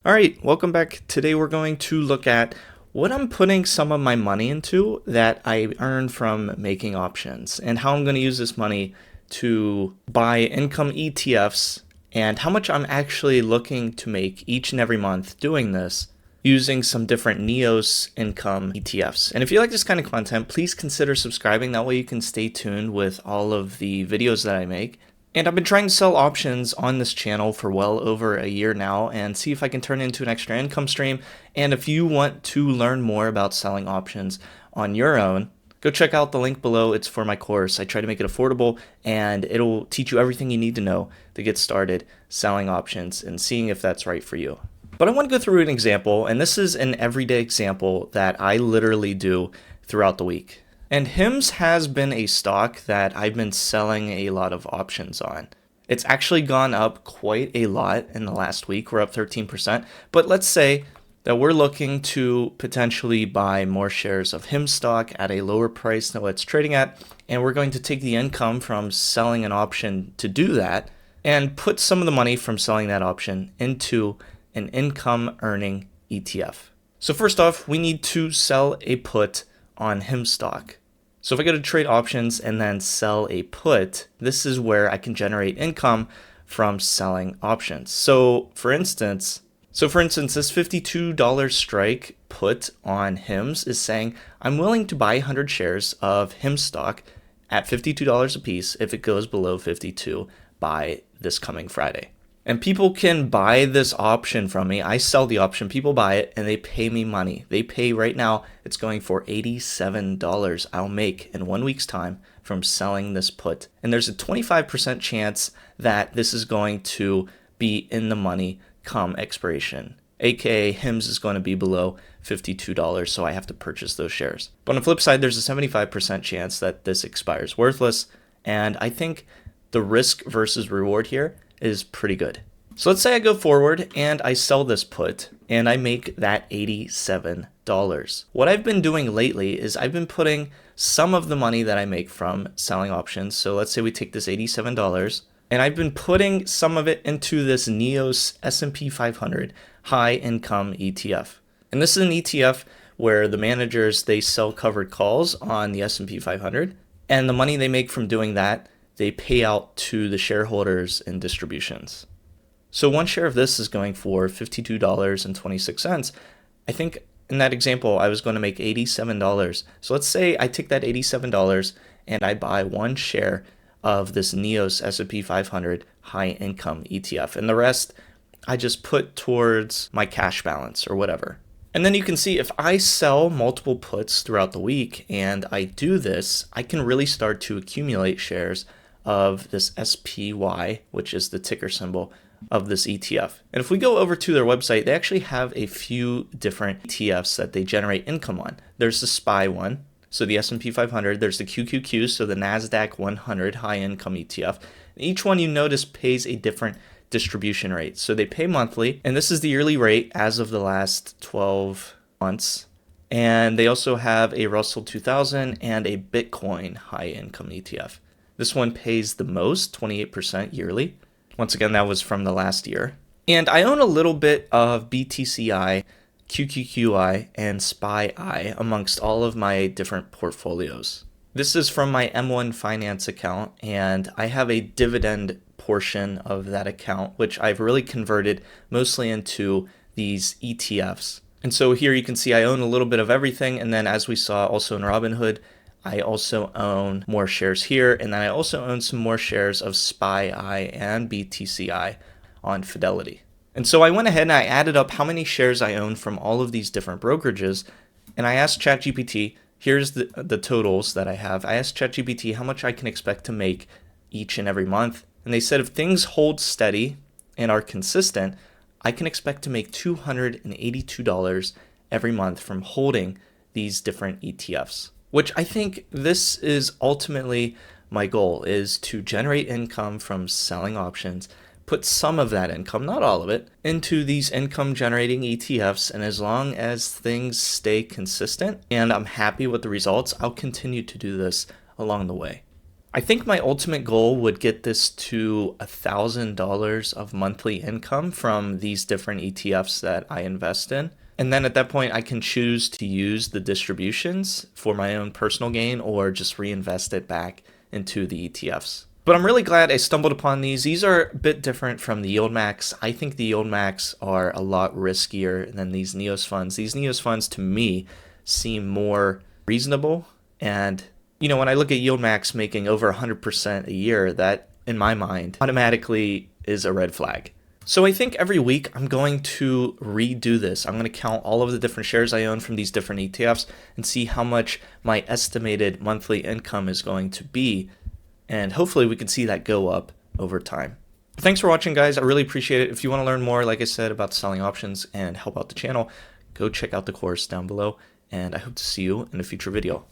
All right, welcome back. Today we're going to look at what I'm putting some of my money into that I earn from making options and how I'm going to use this money to buy income ETFs and how much I'm actually looking to make each and every month doing this using some different NEOS income ETFs. And if you like this kind of content, please consider subscribing. That way you can stay tuned with all of the videos that I make. And I've been trying to sell options on this channel for well over a year now and see if I can turn it into an extra income stream. And if you want to learn more about selling options on your own, go check out the link below. It's for my course. I try to make it affordable and it'll teach you everything you need to know to get started selling options and seeing if that's right for you. But I want to go through an example, and this is an everyday example that I literally do throughout the week. And HIMS has been a stock that I've been selling a lot of options on. It's actually gone up quite a lot in the last week. We're up 13%. But let's say that we're looking to potentially buy more shares of HIMS stock at a lower price than what it's trading at. And we're going to take the income from selling an option to do that and put some of the money from selling that option into an income earning ETF. So first off, we need to sell a put on HIMS stock. So if I go to trade options and then sell a put, this is where I can generate income from selling options. So for instance, this $52 strike put on HIMS is saying I'm willing to buy 100 shares of HIMS stock at $52 a piece if it goes below 52 by this coming Friday. And people can buy this option from me. I sell the option, people buy it, and they pay me money. They pay right now, it's going for $87 I'll make in 1 week's time from selling this put. And there's a 25% chance that this is going to be in the money come expiration. AKA HIMS is going to be below $52, so I have to purchase those shares. But on the flip side, there's a 75% chance that this expires worthless. And I think the risk versus reward here is pretty good. So let's say I go forward and I sell this put and I make that $87. What I've been doing lately is I've been putting some of the money that I make from selling options. So let's say we take this $87 and I've been putting some of it into this NEOS S&P 500 high income ETF. And this is an ETF where the managers, they sell covered calls on the S&P 500 and the money they make from doing that they pay out to the shareholders in distributions. So one share of this is going for $52.26. I think in that example, I was going to make $87. So let's say I take that $87 and I buy one share of this NEOS S&P 500 high income ETF. And the rest I just put towards my cash balance or whatever. And then you can see if I sell multiple puts throughout the week and I do this, I can really start to accumulate shares of this SPYI, which is the ticker symbol of this ETF. And if we go over to their website, they actually have a few different ETFs that they generate income on. There's the SPY one, so the S&P 500. There's the QQQ, so the NASDAQ 100 high income ETF. Each one you notice pays a different distribution rate. So they pay monthly, and this is the yearly rate as of the last 12 months. And they also have a Russell 2000 and a Bitcoin high income ETF. This one pays the most, 28% yearly. Once again, that was from the last year. And I own a little bit of BTCI, QQQI, and SPYI amongst all of my different portfolios. This is from my M1 Finance account, and I have a dividend portion of that account, which I've really converted mostly into these ETFs. And so here you can see I own a little bit of everything. And then as we saw also in Robinhood, I also own more shares here, and then I also own some more shares of SPYI and BTCI on Fidelity. And so I went ahead and I added up how many shares I own from all of these different brokerages, and I asked ChatGPT, here's the totals that I have. I asked ChatGPT how much I can expect to make each and every month, and they said if things hold steady and are consistent, I can expect to make $282 every month from holding these different ETFs. Which I think this is ultimately my goal, is to generate income from selling options, put some of that income, not all of it, into these income generating ETFs. And as long as things stay consistent and I'm happy with the results, I'll continue to do this along the way. I think my ultimate goal would get this to $1,000 of monthly income from these different ETFs that I invest in. And then at that point, I can choose to use the distributions for my own personal gain or just reinvest it back into the ETFs. But I'm really glad I stumbled upon these. These are a bit different from the Yield Max. I think the Yield Max are a lot riskier than these NEOS funds. These NEOS funds, to me, seem more reasonable. And, when I look at Yield Max making over 100% a year, that, in my mind, automatically is a red flag. So I think every week I'm going to redo this. I'm going to count all of the different shares I own from these different ETFs and see how much my estimated monthly income is going to be. And hopefully we can see that go up over time. Thanks for watching, guys. I really appreciate it. If you want to learn more, like I said, about selling options and help out the channel, go check out the course down below. And I hope to see you in a future video.